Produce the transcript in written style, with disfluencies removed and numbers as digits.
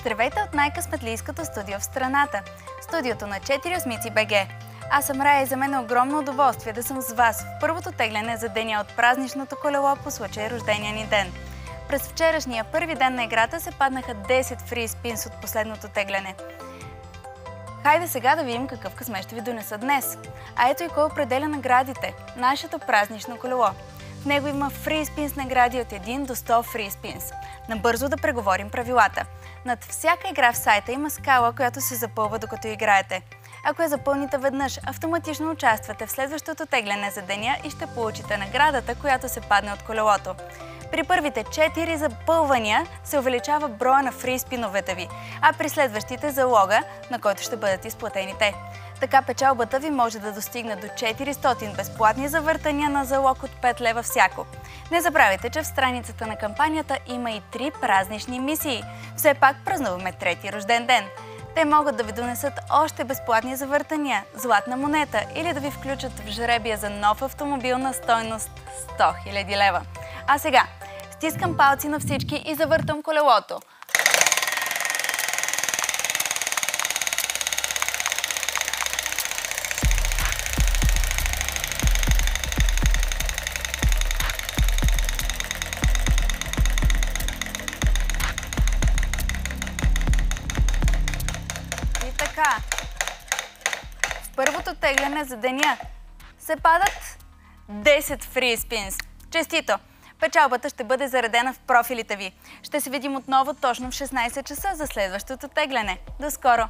Здравейте от най-късметлийското студио в страната. Студиото на 4 осмици БГ. Аз съм Рая и за мен е огромно удоволствие да съм с вас в първото тегляне за деня от празничното колело по случай рождения ни ден. През вчерашния първи ден на играта се паднаха 10 фри спинс от последното тегляне. Хайде сега да видим какъв късмет ще ви донеса днес. А ето и кой определя наградите. Нашето празнично колело. В него има фри спинс награди от 1 до 100 фри спинс. Набързо да преговорим правилата. Над всяка игра в сайта има скала, която се запълва докато играете. Ако я запълните веднъж, автоматично участвате в следващото тегляне за деня и ще получите наградата, която се падне от колелото. При първите 4 запълвания се увеличава броя на фри спиновете ви, а при следващите залога, на който ще бъдат изплатени те. Така печалбата ви може да достигне до 400 безплатни завъртания на залог от 5 лева всяко. Не забравяйте, че в страницата на кампанията има и 3 празнични мисии. Все пак празнуваме трети рожден ден. Те могат да ви донесат още безплатни завъртания, златна монета или да ви включат в жребия за нов автомобил на стойност 100 000 лева. А сега, стискам палци на всички и завъртам колелото. И така, в първото тегляне за деня се падат 10 фри спинс. Честито! Печалбата ще бъде заредена в профилите ви. Ще се видим отново точно в 16 часа за следващото тегляне. До скоро!